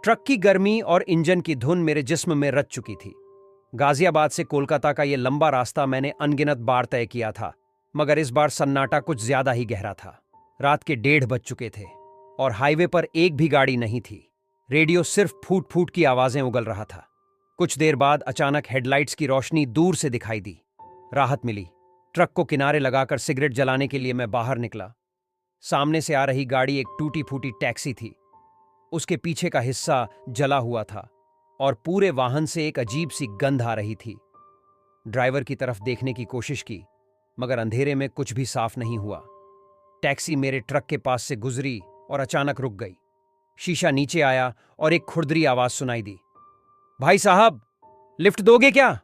Truck की गर्मी और इंजन की धुन मेरे जिस्म में रच चुकी थी। गाजियाबाद से कोलकाता का यह लंबा रास्ता मैंने अनगिनत बार तय किया था, मगर इस बार सन्नाटा कुछ ज्यादा ही गहरा था। रात के 1:30 बज चुके थे और हाईवे पर एक भी गाड़ी नहीं थी। रेडियो सिर्फ फूट फूट की आवाजें उगल रहा था। कुछ देर बाद अचानक हेडलाइट्स की रोशनी दूर से दिखाई दी। राहत मिली। ट्रक को किनारे लगाकर सिगरेट जलाने के लिए मैं बाहर निकला। सामने से आ रही गाड़ी एक टूटी फूटी टैक्सी थी। उसके पीछे का हिस्सा जला हुआ था और पूरे वाहन से एक अजीब सी गंध आ रही थी। ड्राइवर की तरफ देखने की कोशिश की, मगर अंधेरे में कुछ भी साफ नहीं हुआ। टैक्सी मेरे ट्रक के पास से गुजरी और अचानक रुक गई। शीशा नीचे आया और एक खुरदरी आवाज सुनाई दी, भाई साहब, लिफ्ट दोगे क्या?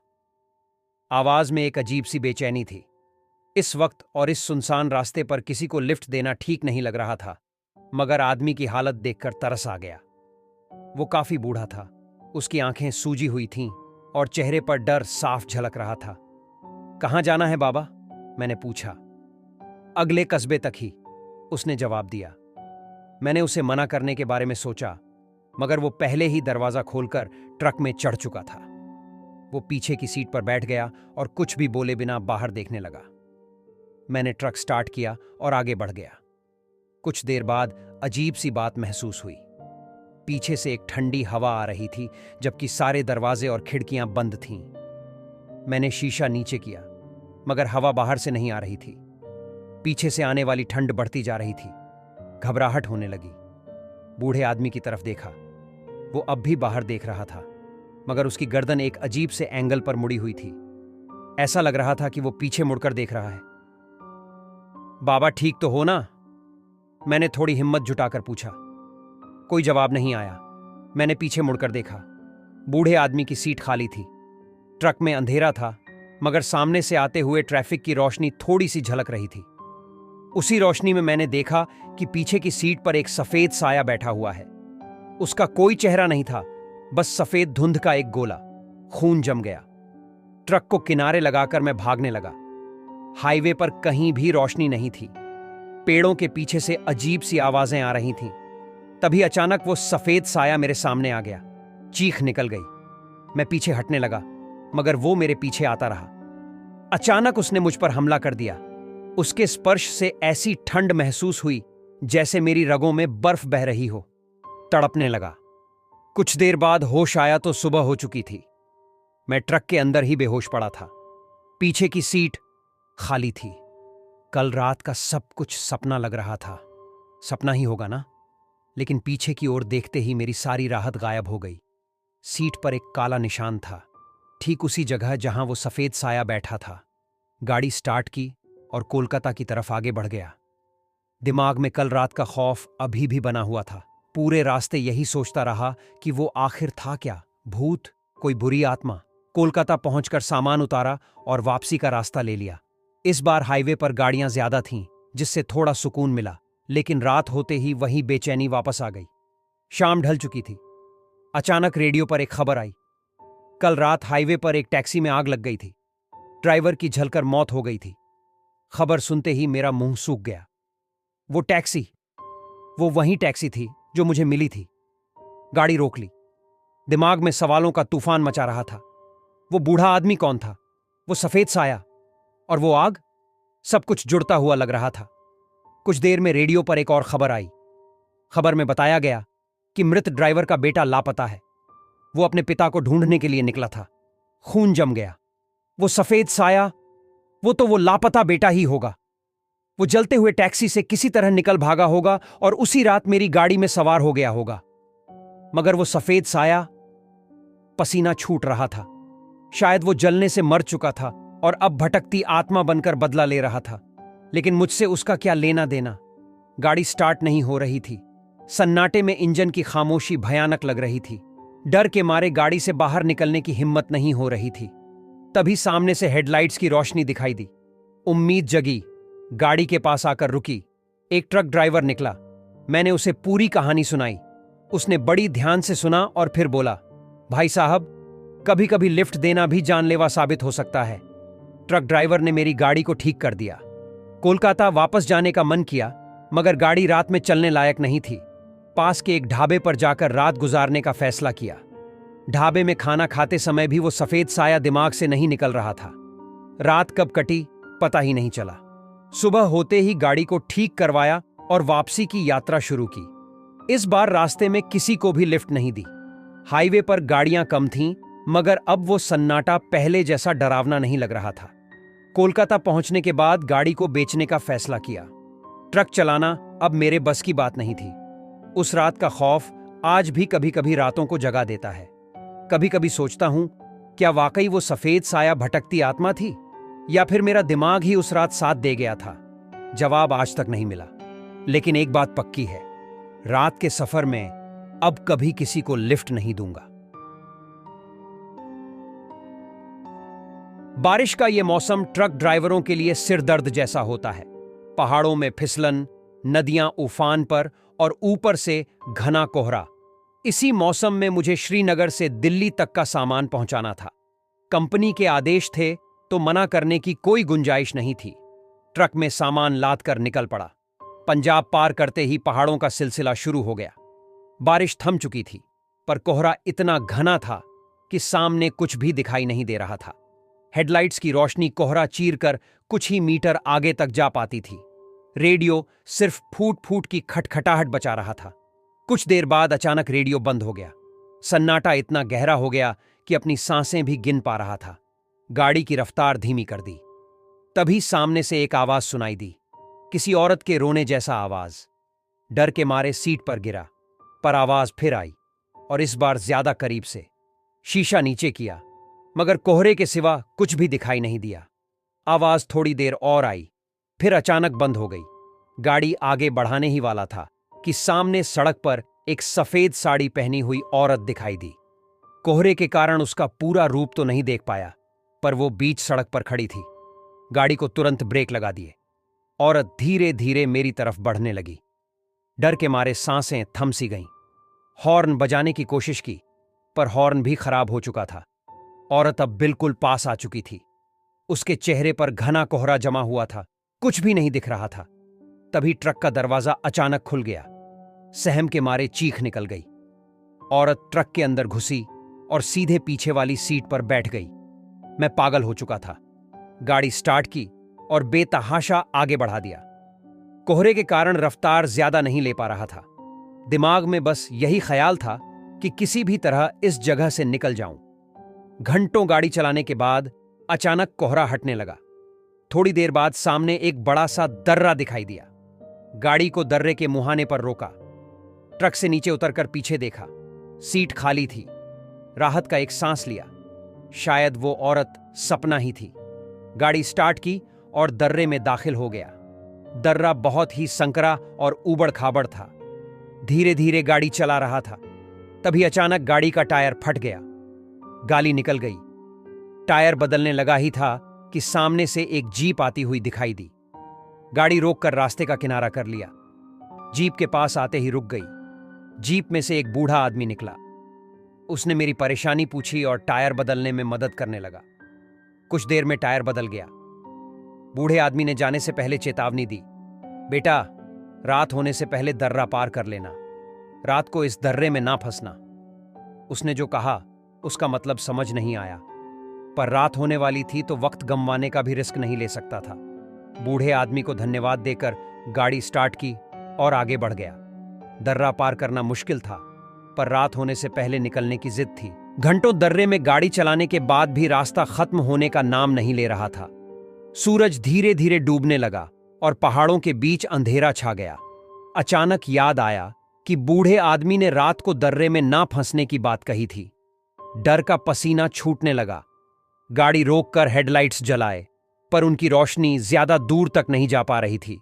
आवाज में एक अजीब सी बेचैनी थी। इस वक्त और इस सुनसान रास्ते पर किसी को लिफ्ट देना ठीक नहीं लग रहा था, मगर आदमी की हालत देखकर तरस आ गया। वो काफी बूढ़ा था। उसकी आंखें सूजी हुई थीं और चेहरे पर डर साफ झलक रहा था। कहां जाना है बाबा? मैंने पूछा। अगले कस्बे तक ही, उसने जवाब दिया। मैंने उसे मना करने के बारे में सोचा, मगर वो पहले ही दरवाजा खोलकर ट्रक में चढ़ चुका था। वो पीछे की सीट पर बैठ गया और कुछ भी बोले बिना बाहर देखने लगा। मैंने ट्रक स्टार्ट किया और आगे बढ़ गया। कुछ देर बाद अजीब सी बात महसूस हुई। पीछे से एक ठंडी हवा आ रही थी, जबकि सारे दरवाजे और खिड़कियां बंद थीं। मैंने शीशा नीचे किया, मगर हवा बाहर से नहीं आ रही थी। पीछे से आने वाली ठंड बढ़ती जा रही थी। घबराहट होने लगी। बूढ़े आदमी की तरफ देखा। वो अब भी बाहर देख रहा था, मगर उसकी गर्दन एक अजीब से एंगल पर मुड़ी हुई थी। ऐसा लग रहा था कि वो पीछे मुड़कर देख रहा है। बाबा ठीक तो हो ना? मैंने थोड़ी हिम्मत जुटाकर पूछा। कोई जवाब नहीं आया। मैंने पीछे मुड़कर देखा। बूढ़े आदमी की सीट खाली थी। ट्रक में अंधेरा था, मगर सामने से आते हुए ट्रैफिक की रोशनी थोड़ी सी झलक रही थी। उसी रोशनी में मैंने देखा कि पीछे की सीट पर एक सफेद साया बैठा हुआ है। उसका कोई चेहरा नहीं था, बस सफेद धुंध का एक गोला। खून जम गया। ट्रक को किनारे लगाकर मैं भागने लगा। हाईवे पर कहीं भी रोशनी नहीं थी। पेड़ों के पीछे से अजीब सी आवाजें आ रही थीं। तभी अचानक वो सफेद साया मेरे सामने आ गया। चीख निकल गई। मैं पीछे हटने लगा, मगर वो मेरे पीछे आता रहा। अचानक उसने मुझ पर हमला कर दिया। उसके स्पर्श से ऐसी ठंड महसूस हुई जैसे मेरी रगों में बर्फ बह रही हो। तड़पने लगा। कुछ देर बाद होश आया तो सुबह हो चुकी थी। मैं ट्रक के अंदर ही बेहोश पड़ा था। पीछे की सीट खाली थी। कल रात का सब कुछ सपना लग रहा था। सपना ही होगा ना? लेकिन पीछे की ओर देखते ही मेरी सारी राहत गायब हो गई। सीट पर एक काला निशान था, ठीक उसी जगह जहां वो सफेद साया बैठा था। गाड़ी स्टार्ट की और कोलकाता की तरफ आगे बढ़ गया। दिमाग में कल रात का खौफ अभी भी बना हुआ था। पूरे रास्ते यही सोचता रहा कि वो आखिर था क्या? भूत? कोई बुरी आत्मा? कोलकाता पहुंचकर सामान उतारा और वापसी का रास्ता ले लिया। इस बार हाईवे पर गाड़ियां ज्यादा थीं, जिससे थोड़ा सुकून मिला, लेकिन रात होते ही वही बेचैनी वापस आ गई। शाम ढल चुकी थी। अचानक रेडियो पर एक खबर आई। कल रात हाईवे पर एक टैक्सी में आग लग गई थी। ड्राइवर की जलकर मौत हो गई थी। खबर सुनते ही मेरा मुंह सूख गया। वो वही टैक्सी थी जो मुझे मिली थी। गाड़ी रोक ली। दिमाग में सवालों का तूफान मचा रहा था। वो बूढ़ा आदमी कौन था? वो सफेद साया और वो आग? सब कुछ जुड़ता हुआ लग रहा था। कुछ देर में रेडियो पर एक और खबर आई। खबर में बताया गया कि मृत ड्राइवर का बेटा लापता है। वो अपने पिता को ढूंढने के लिए निकला था। खून जम गया। वो सफेद साया, वो लापता बेटा ही होगा। वो जलते हुए टैक्सी से किसी तरह निकल भागा होगा और उसी रात मेरी गाड़ी में सवार हो गया होगा। मगर वो सफेद साया, पसीना छूट रहा था। शायद वो जलने से मर चुका था और अब भटकती आत्मा बनकर बदला ले रहा था। लेकिन मुझसे उसका क्या लेना देना? गाड़ी स्टार्ट नहीं हो रही थी। सन्नाटे में इंजन की खामोशी भयानक लग रही थी। डर के मारे गाड़ी से बाहर निकलने की हिम्मत नहीं हो रही थी। तभी सामने से हेडलाइट्स की रोशनी दिखाई दी। उम्मीद जगी। गाड़ी के पास आकर रुकी। एक ट्रक ड्राइवर निकला। मैंने उसे पूरी कहानी सुनाई। उसने बड़ी ध्यान से सुना और फिर बोला, भाई साहब, कभी कभी लिफ्ट देना भी जानलेवा साबित हो सकता है। ट्रक ड्राइवर ने मेरी गाड़ी को ठीक कर दिया। कोलकाता वापस जाने का मन किया, मगर गाड़ी रात में चलने लायक नहीं थी। पास के एक ढाबे पर जाकर रात गुजारने का फैसला किया। ढाबे में खाना खाते समय भी वो सफेद साया दिमाग से नहीं निकल रहा था। रात कब कटी पता ही नहीं चला। सुबह होते ही गाड़ी को ठीक करवाया और वापसी की यात्रा शुरू की। इस बार रास्ते में किसी को भी लिफ्ट नहीं दी। हाईवे पर गाड़ियां कम थीं, मगर अब वो सन्नाटा पहले जैसा डरावना नहीं लग रहा था। कोलकाता पहुंचने के बाद गाड़ी को बेचने का फैसला किया। ट्रक चलाना अब मेरे बस की बात नहीं थी। उस रात का खौफ आज भी कभी कभी रातों को जगा देता है। कभी कभी सोचता हूं, क्या वाकई वो सफेद साया भटकती आत्मा थी, या फिर मेरा दिमाग ही उस रात साथ दे गया था। जवाब आज तक नहीं मिला, लेकिन एक बात पक्की है, रात के सफर में अब कभी किसी को लिफ्ट नहीं दूंगा। बारिश का यह मौसम ट्रक ड्राइवरों के लिए सिरदर्द जैसा होता है। पहाड़ों में फिसलन, नदियां उफान पर और ऊपर से घना कोहरा। इसी मौसम में मुझे श्रीनगर से दिल्ली तक का सामान पहुंचाना था। कंपनी के आदेश थे तो मना करने की कोई गुंजाइश नहीं थी। ट्रक में सामान लाद कर निकल पड़ा। पंजाब पार करते ही पहाड़ों का सिलसिला शुरू हो गया। बारिश थम चुकी थी, पर कोहरा इतना घना था कि सामने कुछ भी दिखाई नहीं दे रहा था। हेडलाइट्स की रोशनी कोहरा चीरकर कुछ ही मीटर आगे तक जा पाती थी। रेडियो सिर्फ फूट फूट की खटखटाहट बचा रहा था। कुछ देर बाद अचानक रेडियो बंद हो गया। सन्नाटा इतना गहरा हो गया कि अपनी सांसें भी गिन पा रहा था। गाड़ी की रफ्तार धीमी कर दी। तभी सामने से एक आवाज सुनाई दी, किसी औरत के रोने जैसा आवाज। डर के मारे सीट पर गिरा, पर आवाज फिर आई, और इस बार ज्यादा करीब से। शीशा नीचे किया, मगर कोहरे के सिवा कुछ भी दिखाई नहीं दिया। आवाज थोड़ी देर और आई, फिर अचानक बंद हो गई। गाड़ी आगे बढ़ाने ही वाला था कि सामने सड़क पर एक सफेद साड़ी पहनी हुई औरत दिखाई दी। कोहरे के कारण उसका पूरा रूप तो नहीं देख पाया, पर वो बीच सड़क पर खड़ी थी। गाड़ी को तुरंत ब्रेक लगा दिए। औरत धीरे धीरे मेरी तरफ बढ़ने लगी। डर के मारे सांसें थम सी गईं। हॉर्न बजाने की कोशिश की, पर हॉर्न भी खराब हो चुका था। औरत अब बिल्कुल पास आ चुकी थी। उसके चेहरे पर घना कोहरा जमा हुआ था, कुछ भी नहीं दिख रहा था। तभी ट्रक का दरवाजा अचानक खुल गया। सहम के मारे चीख निकल गई। औरत ट्रक के अंदर घुसी और सीधे पीछे वाली सीट पर बैठ गई। मैं पागल हो चुका था। गाड़ी स्टार्ट की और बेतहाशा आगे बढ़ा दिया। कोहरे के कारण रफ्तार ज्यादा नहीं ले पा रहा था। दिमाग में बस यही ख्याल था कि किसी भी तरह इस जगह से निकल जाऊं। घंटों गाड़ी चलाने के बाद अचानक कोहरा हटने लगा। थोड़ी देर बाद सामने एक बड़ा सा दर्रा दिखाई दिया। गाड़ी को दर्रे के मुहाने पर रोका। ट्रक से नीचे उतरकर पीछे देखा। सीट खाली थी। राहत का एक सांस लिया। शायद वो औरत सपना ही थी। गाड़ी स्टार्ट की और दर्रे में दाखिल हो गया। दर्रा बहुत ही संकरा और ऊबड़ खाबड़ था। धीरे धीरे गाड़ी चला रहा था। तभी अचानक गाड़ी का टायर फट गया। गाली निकल गई। टायर बदलने लगा ही था कि सामने से एक जीप आती हुई दिखाई दी। गाड़ी रोककर रास्ते का किनारा कर लिया। जीप के पास आते ही रुक गई। जीप में से एक बूढ़ा आदमी निकला। उसने मेरी परेशानी पूछी और टायर बदलने में मदद करने लगा। कुछ देर में टायर बदल गया। बूढ़े आदमी ने जाने से पहले चेतावनी दी, बेटा, रात होने से पहले दर्रा पार कर लेना। रात को इस दर्रे में ना फंसना। उसने जो कहा उसका मतलब समझ नहीं आया, पर रात होने वाली थी तो वक्त गंवाने का भी रिस्क नहीं ले सकता था। बूढ़े आदमी को धन्यवाद देकर गाड़ी स्टार्ट की और आगे बढ़ गया। दर्रा पार करना मुश्किल था, पर रात होने से पहले निकलने की जिद थी। घंटों दर्रे में गाड़ी चलाने के बाद भी रास्ता खत्म होने का नाम नहीं ले रहा था। सूरज धीरे धीरे डूबने लगा और पहाड़ों के बीच अंधेरा छा गया। अचानक याद आया कि बूढ़े आदमी ने रात को दर्रे में ना फंसने की बात कही थी। डर का पसीना छूटने लगा। गाड़ी रोककर हेडलाइट्स जलाए, पर उनकी रोशनी ज्यादा दूर तक नहीं जा पा रही थी।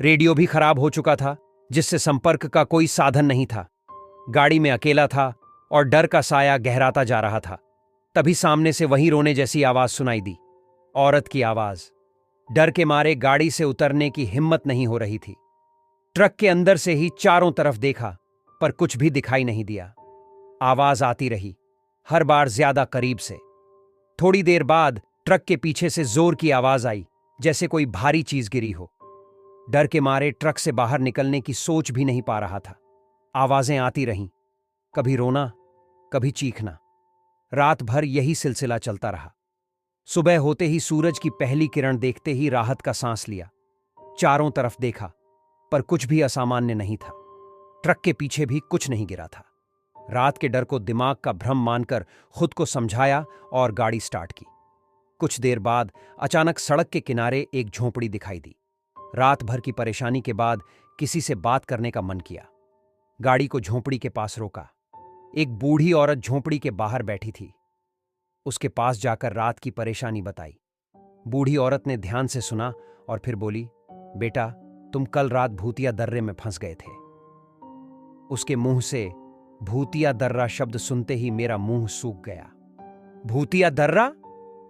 रेडियो भी खराब हो चुका था, जिससे संपर्क का कोई साधन नहीं था। गाड़ी में अकेला था और डर का साया गहराता जा रहा था। तभी सामने से वही रोने जैसी आवाज सुनाई दी, औरत की आवाज। डर के मारे गाड़ी से उतरने की हिम्मत नहीं हो रही थी। ट्रक के अंदर से ही चारों तरफ देखा, पर कुछ भी दिखाई नहीं दिया। आवाज आती रही, हर बार ज्यादा करीब से। थोड़ी देर बाद ट्रक के पीछे से जोर की आवाज आई, जैसे कोई भारी चीज गिरी हो। डर के मारे ट्रक से बाहर निकलने की सोच भी नहीं पा रहा था। आवाजें आती रहीं, कभी रोना, कभी चीखना। रात भर यही सिलसिला चलता रहा। सुबह होते ही सूरज की पहली किरण देखते ही राहत का सांस लिया। चारों तरफ देखा, पर कुछ भी असामान्य नहीं था। ट्रक के पीछे भी कुछ नहीं गिरा था। रात के डर को दिमाग का भ्रम मानकर खुद को समझाया और गाड़ी स्टार्ट की। कुछ देर बाद अचानक सड़क के किनारे एक झोंपड़ी दिखाई दी। रात भर की परेशानी के बाद किसी से बात करने का मन किया। गाड़ी को झोंपड़ी के पास रोका। एक बूढ़ी औरत झोंपड़ी के बाहर बैठी थी। उसके पास जाकर रात की परेशानी बताई। बूढ़ी औरत ने ध्यान से सुना और फिर बोली, बेटा, तुम कल रात भूतिया दर्रे में फंस गए थे। उसके मुंह से भूतिया दर्रा शब्द सुनते ही मेरा मुंह सूख गया। भूतिया दर्रा?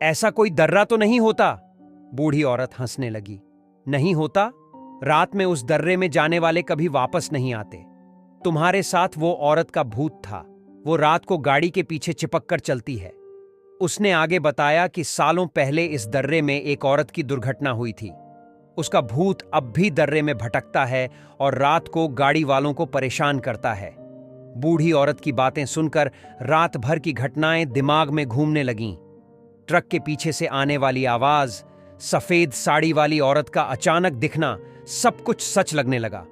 ऐसा कोई दर्रा तो नहीं होता? बूढ़ी औरत हंसने लगी। नहीं होता? रात में उस दर्रे में जाने वाले कभी वापस नहीं आते। तुम्हारे साथ वो औरत का भूत था। वो रात को गाड़ी के पीछे चिपक कर चलती है। उसने आगे बताया कि सालों पहले इस दर्रे में एक औरत की दुर्घटना हुई थी। उसका भूत अब भी दर्रे में भटकता है और रात को गाड़ी वालों को परेशान करता है। बूढ़ी औरत की बातें सुनकर रात भर की घटनाएं दिमाग में घूमने लगीं। ट्रक के पीछे से आने वाली आवाज, सफेद साड़ी वाली औरत का अचानक दिखना, सब कुछ सच लगने लगा।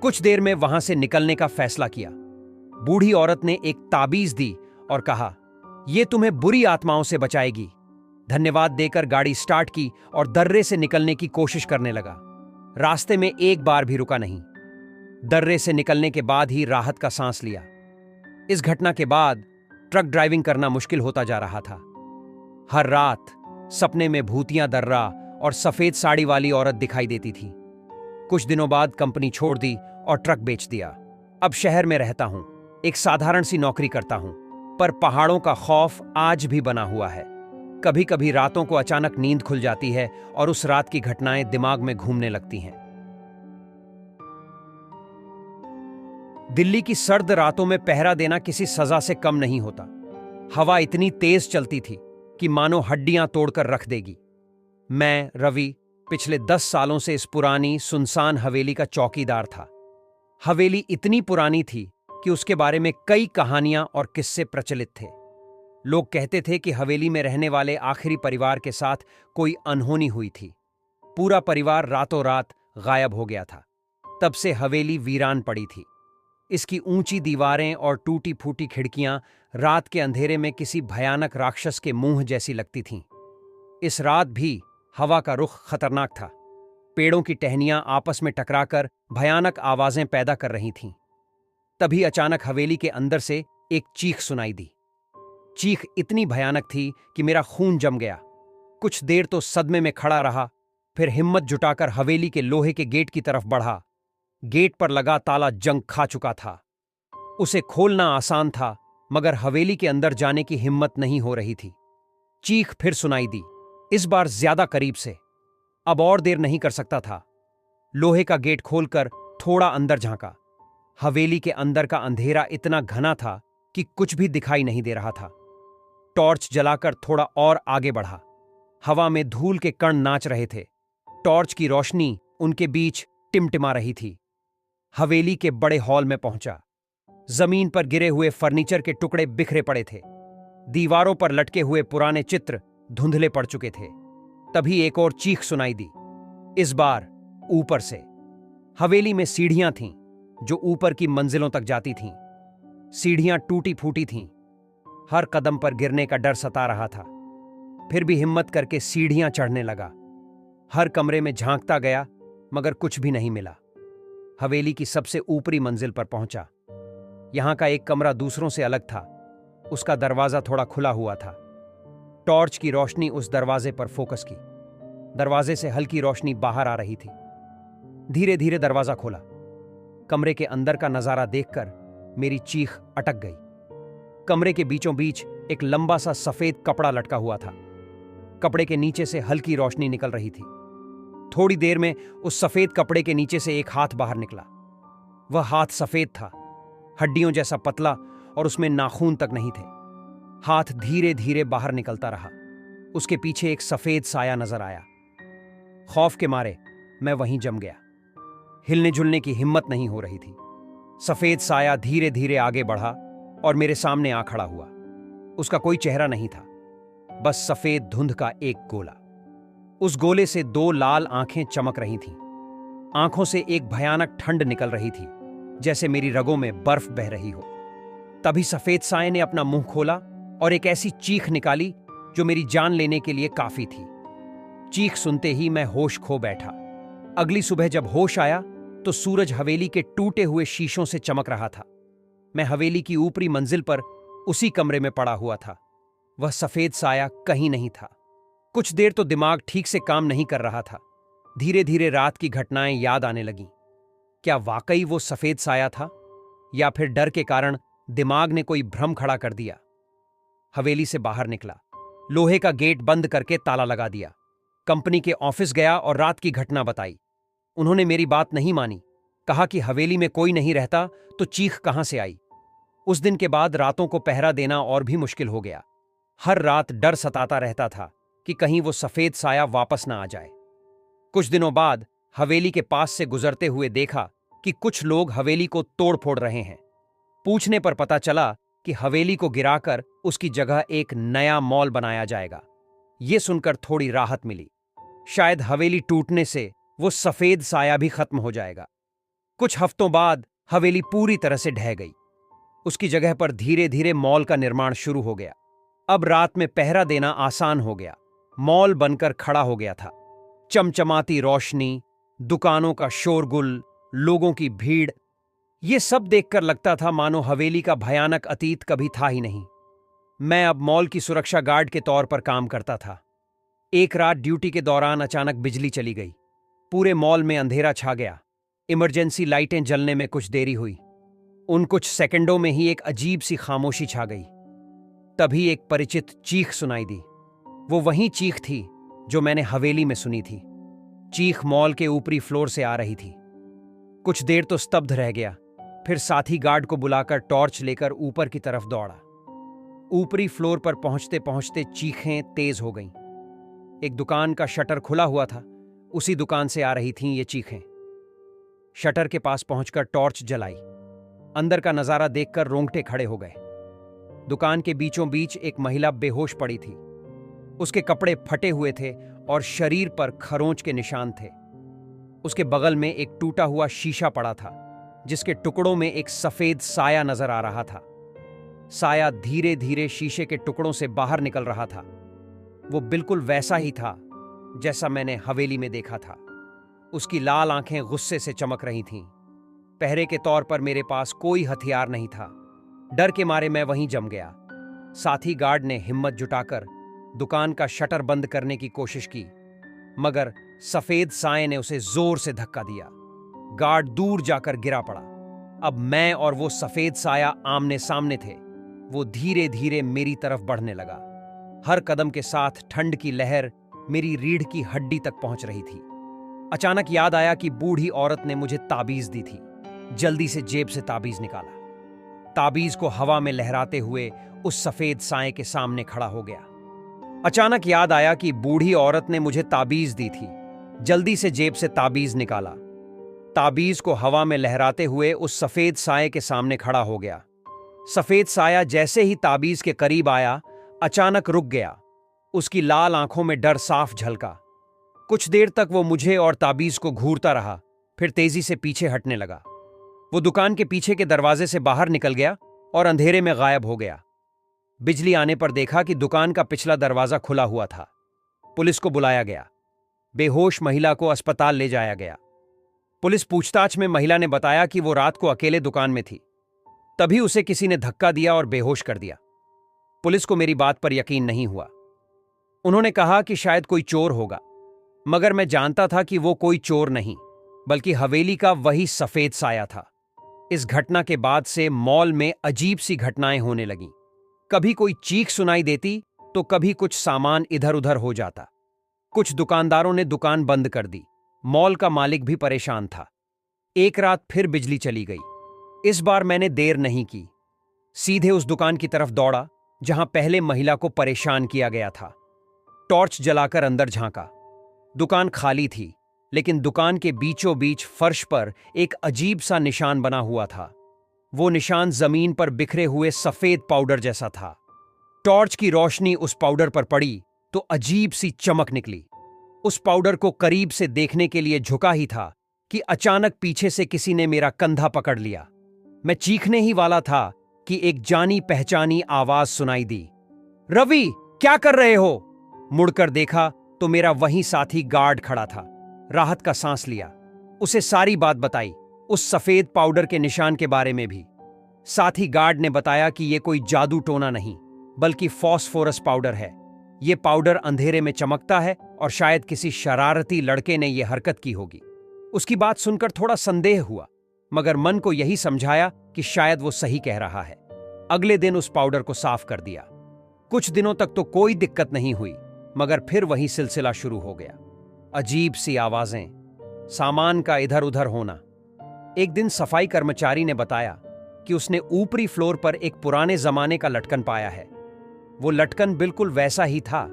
कुछ देर में वहां से निकलने का फैसला किया। बूढ़ी औरत ने एक ताबीज दी और कहा, यह तुम्हें बुरी आत्माओं से बचाएगी। धन्यवाद देकर गाड़ी स्टार्ट की और दर्रे से निकलने की कोशिश करने लगा। रास्ते में एक बार भी रुका नहीं। दर्रे से निकलने के बाद ही राहत का सांस लिया। इस घटना के बाद ट्रक ड्राइविंग करना मुश्किल होता जा रहा था। हर रात सपने में भूतिया दर्रा और सफेद साड़ी वाली औरत दिखाई देती थी। कुछ दिनों बाद कंपनी छोड़ दी और ट्रक बेच दिया। अब शहर में रहता हूं, एक साधारण सी नौकरी करता हूं, पर पहाड़ों का खौफ आज भी बना हुआ है। कभी कभी रातों को अचानक नींद खुल जाती है और उस रात की घटनाएं दिमाग में घूमने लगती हैं। दिल्ली की सर्द रातों में पहरा देना किसी सजा से कम नहीं होता। हवा इतनी तेज चलती थी कि मानो हड्डियां तोड़कर रख देगी। मैं, रवि, पिछले 10 सालों से इस पुरानी सुनसान हवेली का चौकीदार था। हवेली इतनी पुरानी थी कि उसके बारे में कई कहानियां और किस्से प्रचलित थे। लोग कहते थे कि हवेली में रहने वाले आखिरी परिवार के साथ कोई अनहोनी हुई थी। पूरा परिवार रातों रात गायब हो गया था। तब से हवेली वीरान पड़ी थी। इसकी ऊंची दीवारें और टूटी फूटी खिड़कियां रात के अंधेरे में किसी भयानक राक्षस के मुंह जैसी लगती थीं। इस रात भी हवा का रुख खतरनाक था। पेड़ों की टहनियां आपस में टकराकर भयानक आवाजें पैदा कर रही थीं। तभी अचानक हवेली के अंदर से एक चीख सुनाई दी। चीख इतनी भयानक थी कि मेरा खून जम गया। कुछ देर तो सदमे में खड़ा रहा, फिर हिम्मत जुटाकर हवेली के लोहे के गेट की तरफ बढ़ा। गेट पर लगा ताला जंग खा चुका था। उसे खोलना आसान था, मगर हवेली के अंदर जाने की हिम्मत नहीं हो रही थी। चीख फिर सुनाई दी, इस बार ज्यादा करीब से। अब और देर नहीं कर सकता था। लोहे का गेट खोलकर थोड़ा अंदर झांका। हवेली के अंदर का अंधेरा इतना घना था कि कुछ भी दिखाई नहीं दे रहा था। टॉर्च जलाकर थोड़ा और आगे बढ़ा। हवा में धूल के कण नाच रहे थे। टॉर्च की रोशनी उनके बीच टिमटिमा रही थी। हवेली के बड़े हॉल में पहुंचा। जमीन पर गिरे हुए फर्नीचर के टुकड़े बिखरे पड़े थे। दीवारों पर लटके हुए पुराने चित्र धुंधले पड़ चुके थे। तभी एक और चीख सुनाई दी, इस बार ऊपर से। हवेली में सीढ़ियां थीं जो ऊपर की मंजिलों तक जाती थीं। सीढ़ियां टूटी फूटी थीं। हर कदम पर गिरने का डर सता रहा था। फिर भी हिम्मत करके सीढ़ियां चढ़ने लगा। हर कमरे में झांकता गया, मगर कुछ भी नहीं मिला। हवेली की सबसे ऊपरी मंजिल पर पहुंचा। यहां का एक कमरा दूसरों से अलग था। उसका दरवाजा थोड़ा खुला हुआ था। टॉर्च की रोशनी उस दरवाजे पर फोकस की। दरवाजे से हल्की रोशनी बाहर आ रही थी। धीरे धीरे दरवाजा खोला। कमरे के अंदर का नजारा देखकर मेरी चीख अटक गई। कमरे के बीचों बीच एक लंबा सा सफेद कपड़ा लटका हुआ था। कपड़े के नीचे से हल्की रोशनी निकल रही थी। थोड़ी देर में उस सफेद कपड़े के नीचे से एक हाथ बाहर निकला। वह हाथ सफेद था, हड्डियों जैसा पतला, और उसमें नाखून तक नहीं थे। हाथ धीरे धीरे बाहर निकलता रहा। उसके पीछे एक सफेद साया नजर आया। खौफ के मारे मैं वहीं जम गया। हिलने जुलने की हिम्मत नहीं हो रही थी। सफेद साया धीरे धीरे आगे बढ़ा और मेरे सामने आ खड़ा हुआ। उसका कोई चेहरा नहीं था, बस सफेद धुंध का एक गोला। उस गोले से दो लाल आंखें चमक रही थीं। आंखों से एक भयानक ठंड निकल रही थी, जैसे मेरी रगों में बर्फ बह रही हो। तभी सफेद साये ने अपना मुंह खोला और एक ऐसी चीख निकाली जो मेरी जान लेने के लिए काफी थी। चीख सुनते ही मैं होश खो बैठा। अगली सुबह जब होश आया तो सूरज हवेली के टूटे हुए शीशों से चमक रहा था। मैं हवेली की ऊपरी मंजिल पर उसी कमरे में पड़ा हुआ था। वह सफेद साया कहीं नहीं था। कुछ देर तो दिमाग ठीक से काम नहीं कर रहा था। धीरे धीरे रात की घटनाएं याद आने लगीं। क्या वाकई वो सफेद साया था, या फिर डर के कारण दिमाग ने कोई भ्रम खड़ा कर दिया? हवेली से बाहर निकला, लोहे का गेट बंद करके ताला लगा दिया। कंपनी के ऑफिस गया और रात की घटना बताई। उन्होंने मेरी बात नहीं मानी। कहा कि हवेली में कोई नहीं रहता तो चीख कहां से आई। उस दिन के बाद रातों को पहरा देना और भी मुश्किल हो गया। हर रात डर सताता रहता था कि कहीं वो सफेद साया वापस ना आ जाए। कुछ दिनों बाद हवेली के पास से गुजरते हुए देखा कि कुछ लोग हवेली को तोड़ फोड़ रहे हैं। पूछने पर पता चला कि हवेली को गिराकर उसकी जगह एक नया मॉल बनाया जाएगा। ये सुनकर थोड़ी राहत मिली। शायद हवेली टूटने से वो सफेद साया भी खत्म हो जाएगा। कुछ हफ्तों बाद हवेली पूरी तरह से ढह गई। उसकी जगह पर धीरे धीरे मॉल का निर्माण शुरू हो गया। अब रात में पहरा देना आसान हो गया। मॉल बनकर खड़ा हो गया था। चमचमाती रोशनी, दुकानों का शोरगुल, लोगों की भीड़, ये सब देखकर लगता था मानो हवेली का भयानक अतीत कभी था ही नहीं। मैं अब मॉल की सुरक्षा गार्ड के तौर पर काम करता था। एक रात ड्यूटी के दौरान अचानक बिजली चली गई। पूरे मॉल में अंधेरा छा गया। इमरजेंसी लाइटें जलने में कुछ देरी हुई। उन कुछ सेकंडों में ही एक अजीब सी खामोशी छा गई। तभी एक परिचित चीख सुनाई दी। वो वही चीख थी जो मैंने हवेली में सुनी थी। चीख मॉल के ऊपरी फ्लोर से आ रही थी। कुछ देर तो स्तब्ध रह गया, फिर साथी गार्ड को बुलाकर टॉर्च लेकर ऊपर की तरफ दौड़ा। ऊपरी फ्लोर पर पहुंचते पहुंचते चीखें तेज हो गईं। एक दुकान का शटर खुला हुआ था, उसी दुकान से आ रही थीं ये चीखें। शटर के पास पहुंचकर टॉर्च जलाई। अंदर का नजारा देखकर रोंगटे खड़े हो गए। दुकान के बीचों बीच एक महिला बेहोश पड़ी थी। उसके कपड़े फटे हुए थे और शरीर पर खरोंच के निशान थे। उसके बगल में एक टूटा हुआ शीशा पड़ा था, जिसके टुकड़ों में एक सफेद साया नजर आ रहा था। साया धीरे धीरे शीशे के टुकड़ों से बाहर निकल रहा था। वो बिल्कुल वैसा ही था जैसा मैंने हवेली में देखा था। उसकी लाल आंखें गुस्से से चमक रही थीं। पहरे के तौर पर मेरे पास कोई हथियार नहीं था। डर के मारे मैं वहीं जम गया। साथी गार्ड ने हिम्मत जुटाकर दुकान का शटर बंद करने की कोशिश की, मगर सफेद साये ने उसे जोर से धक्का दिया। गार्ड दूर जाकर गिरा पड़ा। अब मैं और वो सफेद साया आमने सामने थे। वो धीरे धीरे मेरी तरफ बढ़ने लगा। हर कदम के साथ ठंड की लहर मेरी रीढ़ की हड्डी तक पहुंच रही थी। अचानक याद आया कि बूढ़ी औरत ने मुझे ताबीज दी थी। जल्दी से जेब से ताबीज निकाला। ताबीज को हवा में लहराते हुए उस सफेद साये के सामने खड़ा हो गया। अचानक याद आया कि बूढ़ी औरत ने मुझे ताबीज दी थी। जल्दी से जेब से ताबीज निकाला। ताबीज को हवा में लहराते हुए उस सफेद साये के सामने खड़ा हो गया। सफेद साया जैसे ही ताबीज के करीब आया, अचानक रुक गया। उसकी लाल आंखों में डर साफ झलका। कुछ देर तक वो मुझे और ताबीज को घूरता रहा, फिर तेजी से पीछे हटने लगा। वो दुकान के पीछे के दरवाजे से बाहर निकल गया और अंधेरे में गायब हो गया। बिजली आने पर देखा कि दुकान का पिछला दरवाजा खुला हुआ था। पुलिस को बुलाया गया। बेहोश महिला को अस्पताल ले जाया गया। पुलिस पूछताछ में महिला ने बताया कि वो रात को अकेले दुकान में थी। तभी उसे किसी ने धक्का दिया और बेहोश कर दिया। पुलिस को मेरी बात पर यकीन नहीं हुआ। उन्होंने कहा कि शायद कोई चोर होगा, मगर मैं जानता था कि वो कोई चोर नहीं, बल्कि हवेली का वही सफेद साया था। इस घटना के बाद से मॉल में अजीब सी घटनाएं होने लगीं। कभी कोई चीख सुनाई देती तो कभी कुछ सामान इधर उधर हो जाता। कुछ दुकानदारों ने दुकान बंद कर दी। मॉल का मालिक भी परेशान था। एक रात फिर बिजली चली गई। इस बार मैंने देर नहीं की। सीधे उस दुकान की तरफ दौड़ा जहां पहले महिला को परेशान किया गया था। टॉर्च जलाकर अंदर झांका। दुकान खाली थी, लेकिन दुकान के बीचों बीच फर्श पर एक अजीब सा निशान बना हुआ था। वो निशान जमीन पर बिखरे हुए सफेद पाउडर जैसा था। टॉर्च की रोशनी उस पाउडर पर पड़ी तो अजीब सी चमक निकली। उस पाउडर को करीब से देखने के लिए झुका ही था कि अचानक पीछे से किसी ने मेरा कंधा पकड़ लिया। मैं चीखने ही वाला था कि एक जानी पहचानी आवाज सुनाई दी, रवि, क्या कर रहे हो? मुड़कर देखा तो मेरा वही साथी गार्ड खड़ा था। राहत का सांस लिया। उसे सारी बात बताई, उस सफेद पाउडर के निशान के बारे में भी। साथी गार्ड ने बताया कि यह कोई जादू टोना नहीं, बल्कि फॉस्फोरस पाउडर है। यह पाउडर अंधेरे में चमकता है और शायद किसी शरारती लड़के ने यह हरकत की होगी। उसकी बात सुनकर थोड़ा संदेह हुआ, मगर मन को यही समझाया कि शायद वो सही कह रहा है। अगले दिन उस पाउडर को साफ कर दिया। कुछ दिनों तक तो कोई दिक्कत नहीं हुई, मगर फिर वही सिलसिला शुरू हो गया। अजीब सी आवाजें, सामान का इधर उधर होना। एक दिन सफाई कर्मचारी ने बताया कि उसने ऊपरी फ्लोर पर एक पुराने जमाने का लटकन पाया है। वो लटकन बिल्कुल वैसा ही था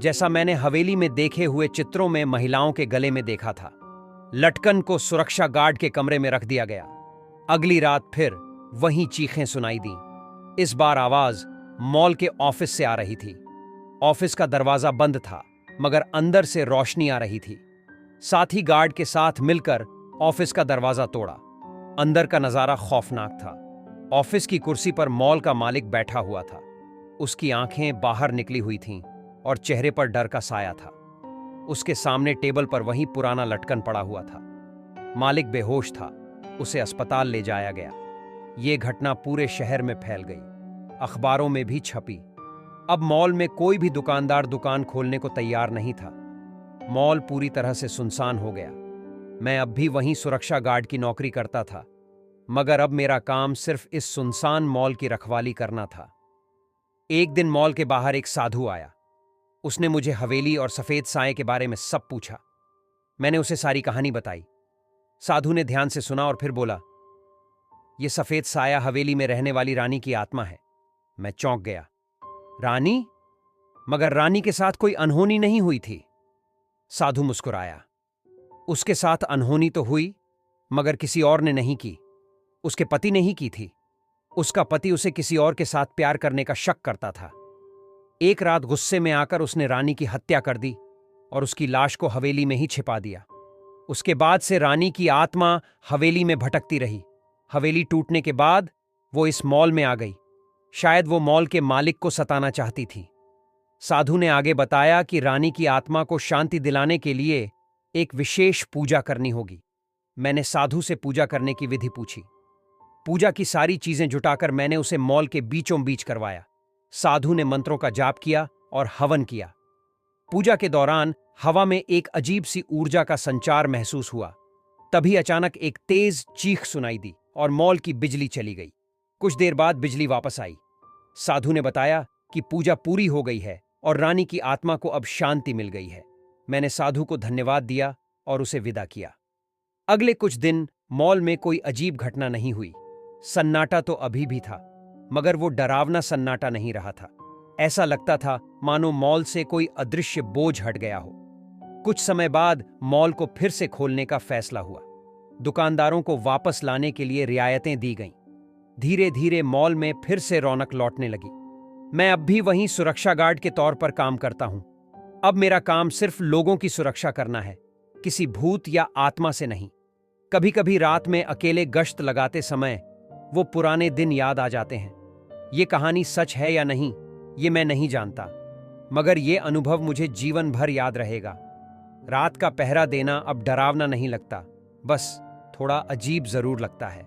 जैसा मैंने हवेली में देखे हुए चित्रों में महिलाओं के गले में देखा था। लटकन को सुरक्षा गार्ड के कमरे में रख दिया गया। अगली रात फिर वही चीखें सुनाई दी। इस बार आवाज मॉल के ऑफिस से आ रही थी। ऑफिस का दरवाजा बंद था, मगर अंदर से रोशनी आ रही थी। साथी गार्ड के साथ मिलकर ऑफिस का दरवाजा तोड़ा। अंदर का नजारा खौफनाक था। ऑफिस की कुर्सी पर मॉल का मालिक बैठा हुआ था। उसकी आंखें बाहर निकली हुई थीं और चेहरे पर डर का साया था। उसके सामने टेबल पर वही पुराना लटकन पड़ा हुआ था। मालिक बेहोश था। उसे अस्पताल ले जाया गया। ये घटना पूरे शहर में फैल गई, अखबारों में भी छपी। अब मॉल में कोई भी दुकानदार दुकान खोलने को तैयार नहीं था। मॉल पूरी तरह से सुनसान हो गया। मैं अब भी वहीं सुरक्षा गार्ड की नौकरी करता था, मगर अब मेरा काम सिर्फ इस सुनसान मॉल की रखवाली करना था। एक दिन मॉल के बाहर एक साधु आया। उसने मुझे हवेली और सफेद साए के बारे में सब पूछा। मैंने उसे सारी कहानी बताई। साधु ने ध्यान से सुना और फिर बोला, यह सफेद साया हवेली में रहने वाली रानी की आत्मा है। मैं चौंक गया। रानी? मगर रानी के साथ कोई अनहोनी नहीं हुई थी। साधु मुस्कुराया। उसके साथ अनहोनी तो हुई, मगर किसी और ने नहीं की। उसके पति ने ही की थी। उसका पति उसे किसी और के साथ प्यार करने का शक करता था। एक रात गुस्से में आकर उसने रानी की हत्या कर दी और उसकी लाश को हवेली में ही छिपा दिया। उसके बाद से रानी की आत्मा हवेली में भटकती रही। हवेली टूटने के बाद वो इस मॉल में आ गई। शायद वो मॉल के मालिक को सताना चाहती थी। साधु ने आगे बताया कि रानी की आत्मा को शांति दिलाने के लिए एक विशेष पूजा करनी होगी। मैंने साधु से पूजा करने की विधि पूछी। पूजा की सारी चीजें जुटाकर मैंने उसे मॉल के बीचों बीच करवाया। साधु ने मंत्रों का जाप किया और हवन किया। पूजा के दौरान हवा में एक अजीब सी ऊर्जा का संचार महसूस हुआ। तभी अचानक एक तेज चीख सुनाई दी और मॉल की बिजली चली गई। कुछ देर बाद बिजली वापस आई। साधु ने बताया कि पूजा पूरी हो गई है और रानी की आत्मा को अब शांति मिल गई है। मैंने साधु को धन्यवाद दिया और उसे विदा किया। अगले कुछ दिन मॉल में कोई अजीब घटना नहीं हुई। सन्नाटा तो अभी भी था, मगर वो डरावना सन्नाटा नहीं रहा था। ऐसा लगता था मानो मॉल से कोई अदृश्य बोझ हट गया हो। कुछ समय बाद मॉल को फिर से खोलने का फैसला हुआ। दुकानदारों को वापस लाने के लिए रियायतें दी गईं। धीरे धीरे मॉल में फिर से रौनक लौटने लगी। मैं अब भी वहीं सुरक्षा गार्ड के तौर पर काम करता हूं। अब मेरा काम सिर्फ लोगों की सुरक्षा करना है, किसी भूत या आत्मा से नहीं। कभी कभी रात में अकेले गश्त लगाते समय वो पुराने दिन याद आ जाते हैं। ये कहानी सच है या नहीं, ये मैं नहीं जानता, मगर ये अनुभव मुझे जीवन भर याद रहेगा। रात का पहरा देना अब डरावना नहीं लगता, बस थोड़ा अजीब जरूर लगता है।